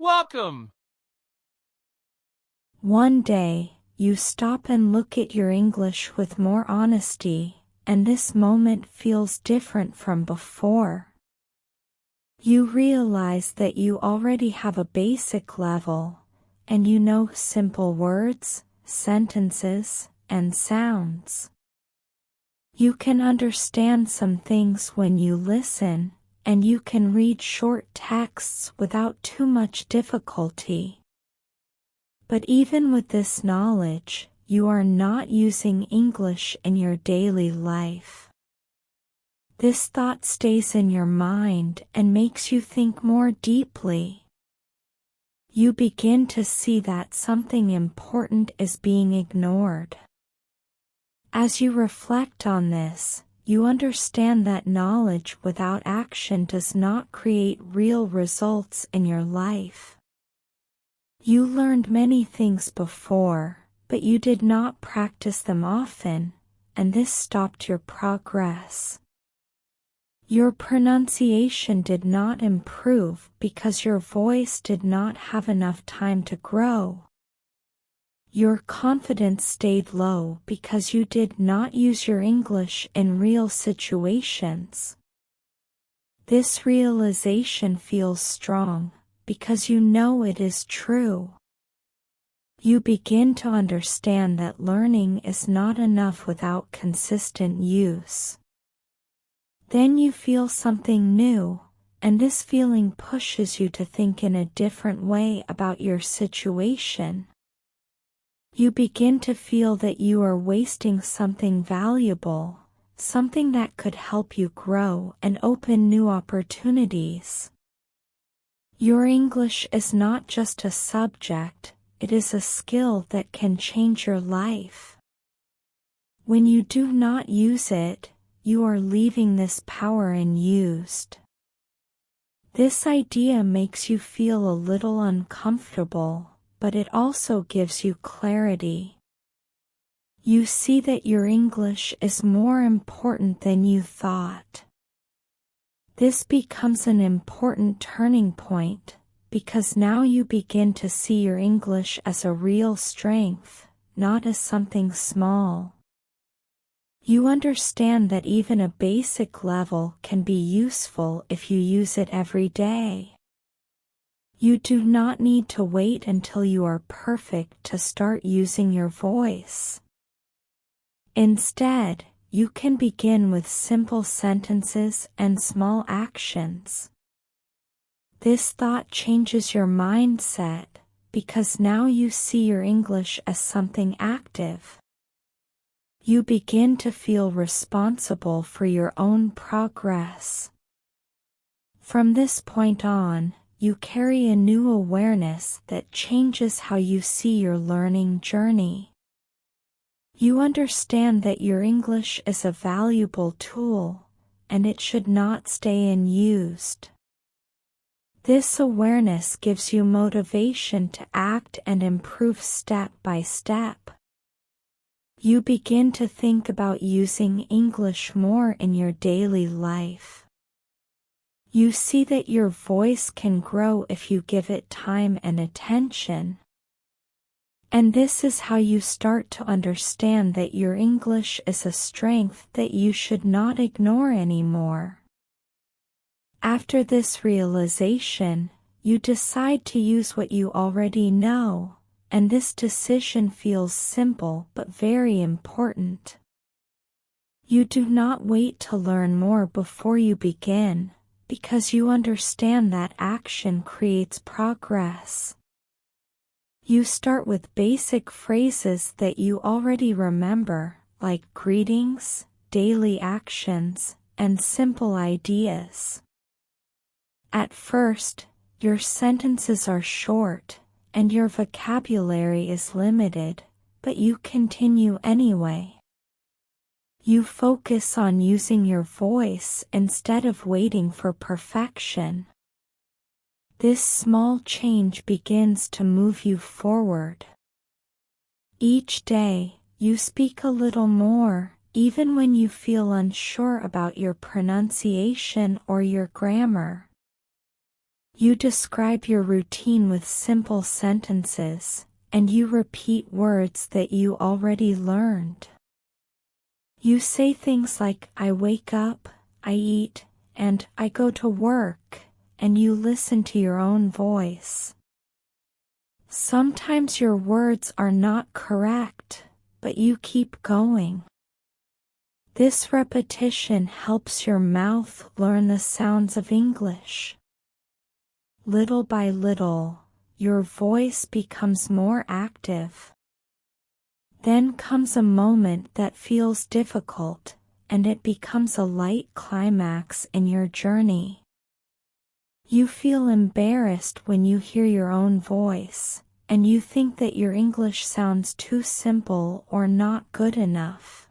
Welcome! One day, you stop and look at your English with more honesty, and this moment feels different from before. You realize that you already have a basic level, and you know simple words, sentences, and sounds. You can understand some things when you listen, and you can read short texts without too much difficulty. But even with this knowledge, you are not using English in your daily life. This thought stays in your mind and makes you think more deeply. You begin to see that something important is being ignored. As you reflect on this, you understand that knowledge without action does not create real results in your life. You learned many things before, but you did not practice them often, and this stopped your progress. Your pronunciation did not improve because your voice did not have enough time to grow. Your confidence stayed low because you did not use your English in real situations. This realization feels strong because you know it is true. You begin to understand that learning is not enough without consistent use. Then you feel something new, and this feeling pushes you to think in a different way about your situation. You begin to feel that you are wasting something valuable, something that could help you grow and open new opportunities. Your English is not just a subject, it is a skill that can change your life. When you do not use it, you are leaving this power unused. This idea makes you feel a little uncomfortable, but it also gives you clarity. You see that your English is more important than you thought. This becomes an important turning point, because now you begin to see your English as a real strength, not as something small. You understand that even a basic level can be useful if you use it every day. You do not need to wait until you are perfect to start using your voice. Instead, you can begin with simple sentences and small actions. This thought changes your mindset, because now you see your English as something active. You begin to feel responsible for your own progress. From this point on, you carry a new awareness that changes how you see your learning journey. You understand that your English is a valuable tool, and it should not stay unused. This awareness gives you motivation to act and improve step by step. You begin to think about using English more in your daily life. You see that your voice can grow if you give it time and attention. And this is how you start to understand that your English is a strength that you should not ignore anymore. After this realization, you decide to use what you already know. And this decision feels simple but very important. You do not wait to learn more before you begin, because you understand that action creates progress. You start with basic phrases that you already remember, like greetings, daily actions, and simple ideas. At first, your sentences are short, and your vocabulary is limited, but you continue anyway. You focus on using your voice instead of waiting for perfection. This small change begins to move you forward. Each day, you speak a little more, even when you feel unsure about your pronunciation or your grammar. You describe your routine with simple sentences, and you repeat words that you already learned. You say things like, I wake up, I eat, and I go to work, and you listen to your own voice. Sometimes your words are not correct, but you keep going. This repetition helps your mouth learn the sounds of English. Little by little, your voice becomes more active. Then comes a moment that feels difficult, and it becomes a light climax in your journey. You feel embarrassed when you hear your own voice, and you think that your English sounds too simple or not good enough.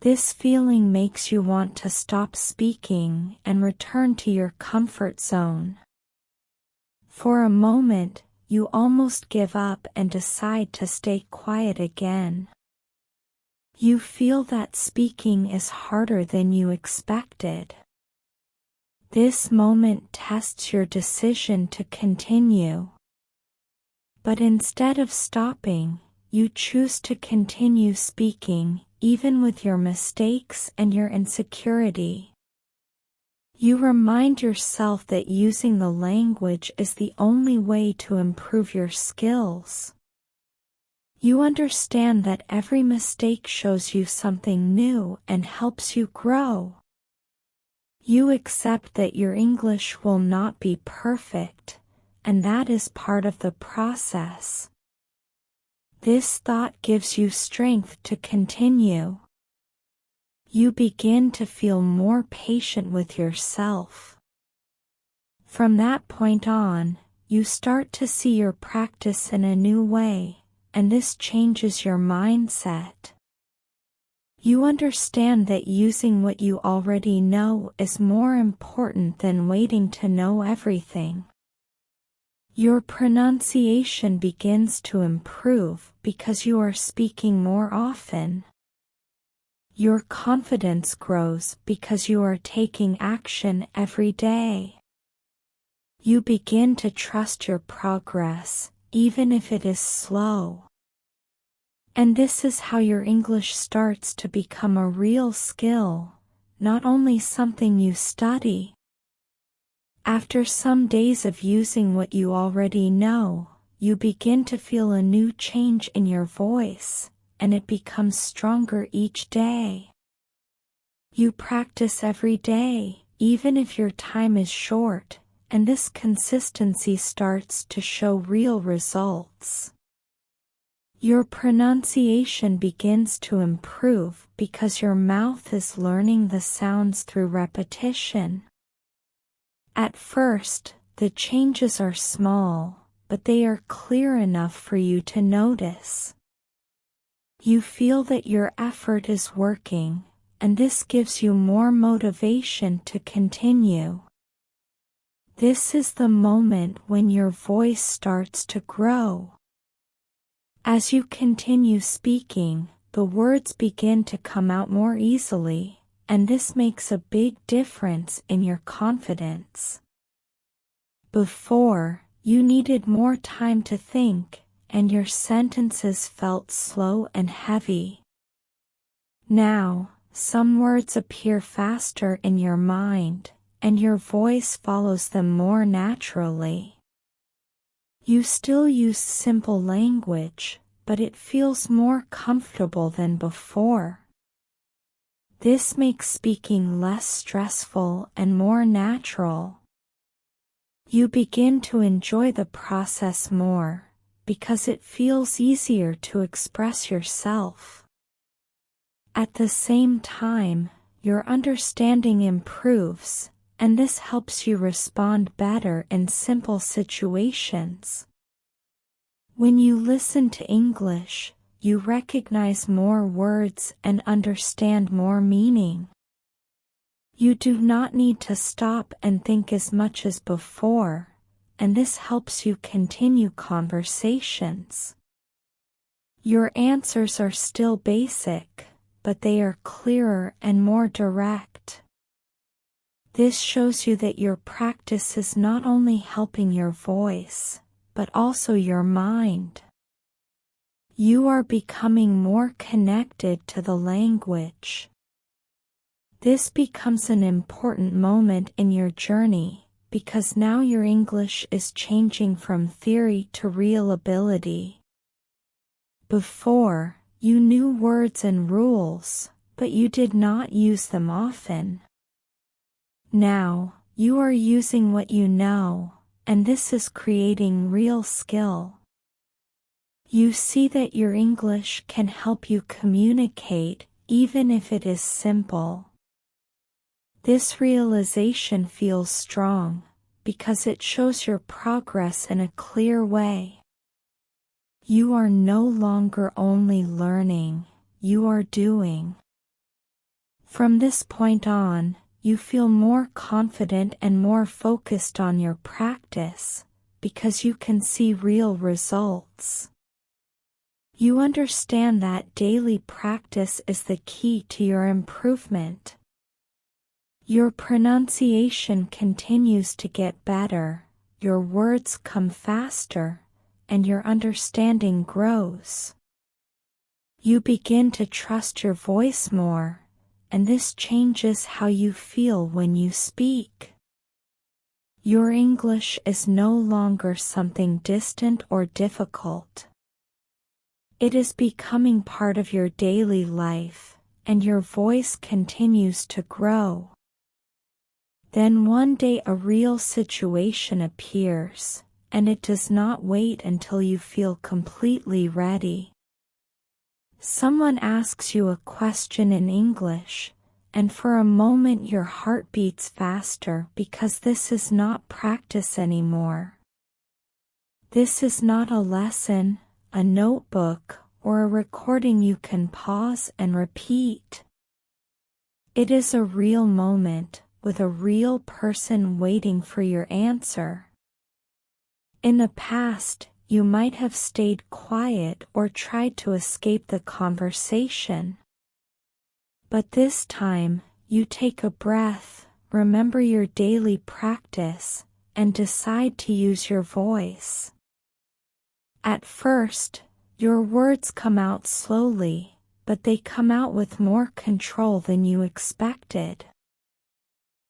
This feeling makes you want to stop speaking and return to your comfort zone. For a moment, you almost give up and decide to stay quiet again. You feel that speaking is harder than you expected. This moment tests your decision to continue. But instead of stopping, you choose to continue speaking, even with your mistakes and your insecurity. You remind yourself that using the language is the only way to improve your skills. You understand that every mistake shows you something new and helps you grow. You accept that your English will not be perfect, and that is part of the process. This thought gives you strength to continue. You begin to feel more patient with yourself. From that point on, you start to see your practice in a new way, and this changes your mindset. You understand that using what you already know is more important than waiting to know everything. Your pronunciation begins to improve because you are speaking more often. Your confidence grows because you are taking action every day. You begin to trust your progress, even if it is slow. And this is how your English starts to become a real skill, not only something you study. After some days of using what you already know, you begin to feel a new change in your voice, and it becomes stronger each day. You practice every day, even if your time is short, and this consistency starts to show real results. Your pronunciation begins to improve because your mouth is learning the sounds through repetition. At first, the changes are small, but they are clear enough for you to notice. You feel that your effort is working, and this gives you more motivation to continue. This is the moment when your voice starts to grow. As you continue speaking, the words begin to come out more easily, and this makes a big difference in your confidence. Before, you needed more time to think, and your sentences felt slow and heavy. Now, some words appear faster in your mind, and your voice follows them more naturally. You still use simple language, but it feels more comfortable than before. This makes speaking less stressful and more natural. You begin to enjoy the process more, because it feels easier to express yourself. At the same time, your understanding improves, and this helps you respond better in simple situations. When you listen to English, you recognize more words and understand more meaning. You do not need to stop and think as much as before, and this helps you continue conversations. Your answers are still basic, but they are clearer and more direct. This shows you that your practice is not only helping your voice, but also your mind. You are becoming more connected to the language. This becomes an important moment in your journey, because now your English is changing from theory to real ability. Before, you knew words and rules, but you did not use them often. Now, you are using what you know, and this is creating real skill. You see that your English can help you communicate, even if it is simple. This realization feels strong, because it shows your progress in a clear way. You are no longer only learning, you are doing. From this point on, you feel more confident and more focused on your practice, because you can see real results. You understand that daily practice is the key to your improvement. Your pronunciation continues to get better, your words come faster, and your understanding grows. You begin to trust your voice more, and this changes how you feel when you speak. Your English is no longer something distant or difficult. It is becoming part of your daily life, and your voice continues to grow. Then one day a real situation appears, and it does not wait until you feel completely ready. Someone asks you a question in English, and for a moment your heart beats faster because this is not practice anymore. This is not a lesson, a notebook, or a recording you can pause and repeat. It is a real moment, with a real person waiting for your answer. In the past, you might have stayed quiet or tried to escape the conversation. But this time, you take a breath, remember your daily practice, and decide to use your voice. At first, your words come out slowly, but they come out with more control than you expected.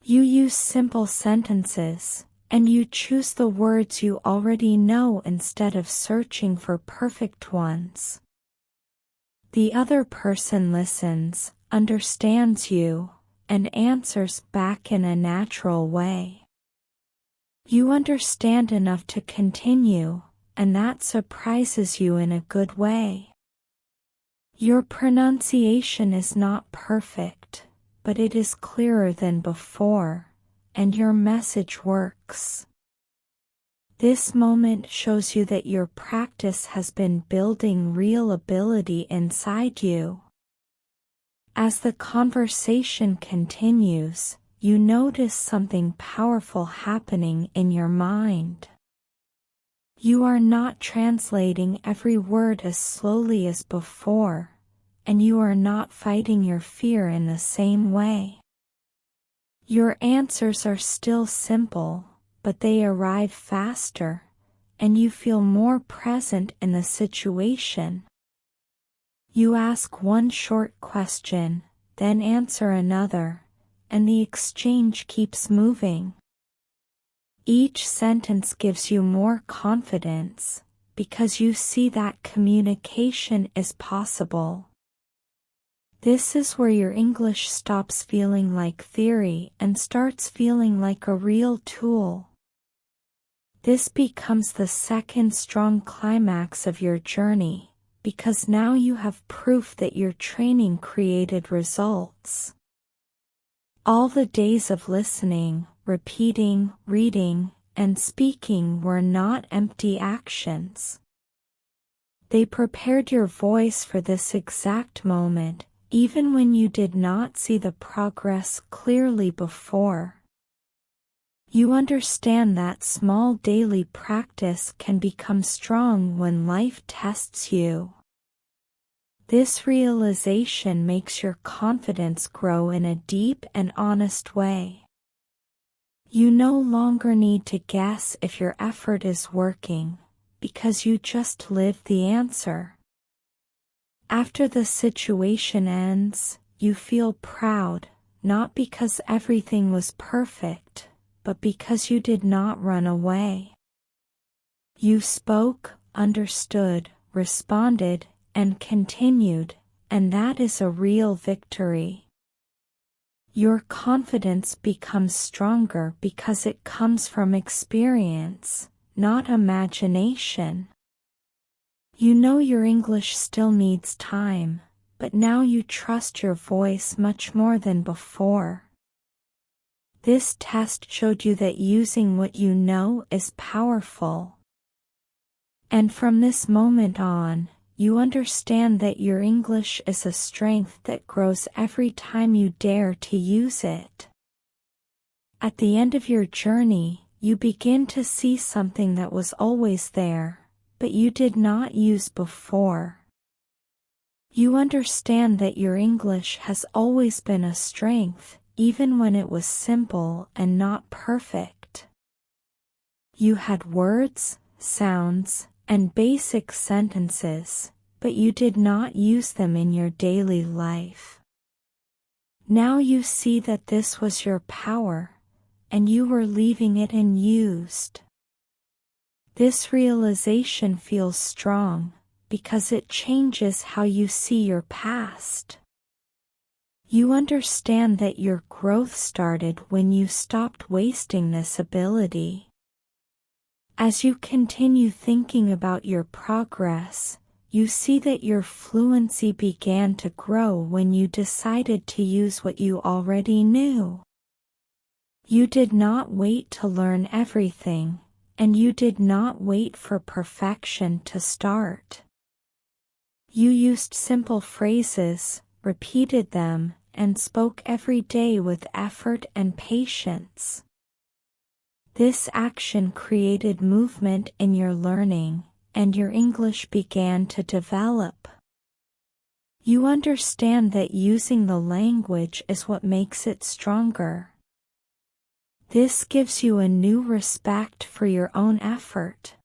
You use simple sentences, and you choose the words you already know instead of searching for perfect ones. The other person listens, understands you, and answers back in a natural way. You understand enough to continue, and that surprises you in a good way. Your pronunciation is not perfect, but it is clearer than before, and your message works. This moment shows you that your practice has been building real ability inside you. As the conversation continues, you notice something powerful happening in your mind. You are not translating every word as slowly as before, and you are not fighting your fear in the same way. Your answers are still simple, but they arrive faster, and you feel more present in the situation. You ask one short question, then answer another, and the exchange keeps moving. Each sentence gives you more confidence, because you see that communication is possible. This is where your English stops feeling like theory and starts feeling like a real tool. This becomes the second strong climax of your journey, because now you have proof that your training created results. All the days of listening, repeating, reading, and speaking were not empty actions. They prepared your voice for this exact moment, even when you did not see the progress clearly before. You understand that small daily practice can become strong when life tests you. This realization makes your confidence grow in a deep and honest way. You no longer need to guess if your effort is working, because you just live the answer. After the situation ends, you feel proud, not because everything was perfect, but because you did not run away. You spoke, understood, responded, and continued, and that is a real victory. Your confidence becomes stronger because it comes from experience, not imagination. You know your English still needs time, but now you trust your voice much more than before. This test showed you that using what you know is powerful. And from this moment on, you understand that your English is a strength that grows every time you dare to use it. At the end of your journey, you begin to see something that was always there, but you did not use before. You understand that your English has always been a strength, even when it was simple and not perfect. You had words, sounds, and basic sentences, but you did not use them in your daily life. Now you see that this was your power, and you were leaving it unused. This realization feels strong, because it changes how you see your past. You understand that your growth started when you stopped wasting this ability. As you continue thinking about your progress, you see that your fluency began to grow when you decided to use what you already knew. You did not wait to learn everything, and you did not wait for perfection to start. You used simple phrases, repeated them, and spoke every day with effort and patience. This action created movement in your learning, and your English began to develop. You understand that using the language is what makes it stronger. This gives you a new respect for your own effort.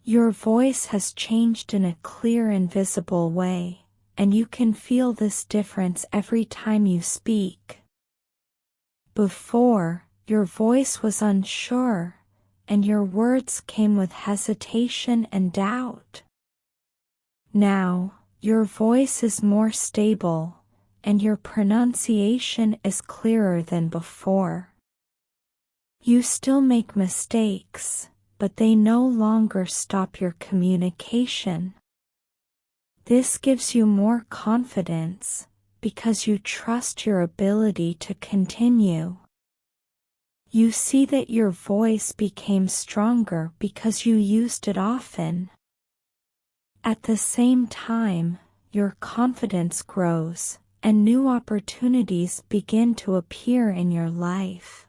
Your voice has changed in a clear and visible way, and you can feel this difference every time you speak. Before, your voice was unsure, and your words came with hesitation and doubt. Now, your voice is more stable, and your pronunciation is clearer than before. You still make mistakes, but they no longer stop your communication. This gives you more confidence, because you trust your ability to continue. You see that your voice became stronger because you used it often. At the same time, your confidence grows, and new opportunities begin to appear in your life.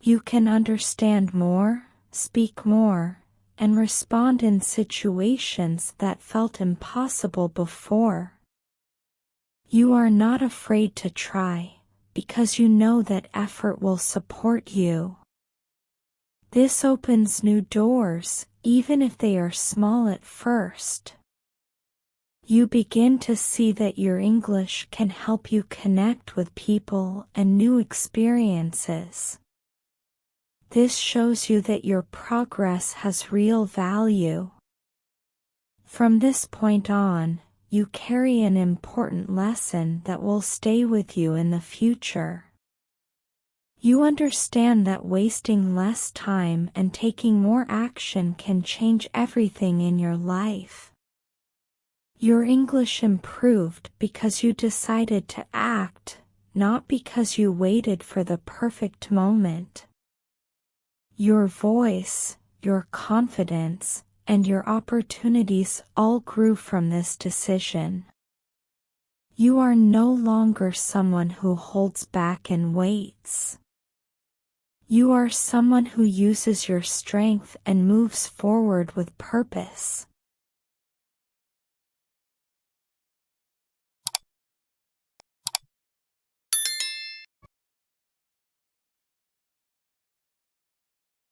You can understand more, speak more, and respond in situations that felt impossible before. You are not afraid to try, because you know that effort will support you. This opens new doors, even if they are small at first. You begin to see that your English can help you connect with people and new experiences. This shows you that your progress has real value. From this point on, you carry an important lesson that will stay with you in the future. You understand that wasting less time and taking more action can change everything in your life. Your English improved because you decided to act, not because you waited for the perfect moment. Your voice, your confidence, and your opportunities all grew from this decision. You are no longer someone who holds back and waits. You are someone who uses your strength and moves forward with purpose.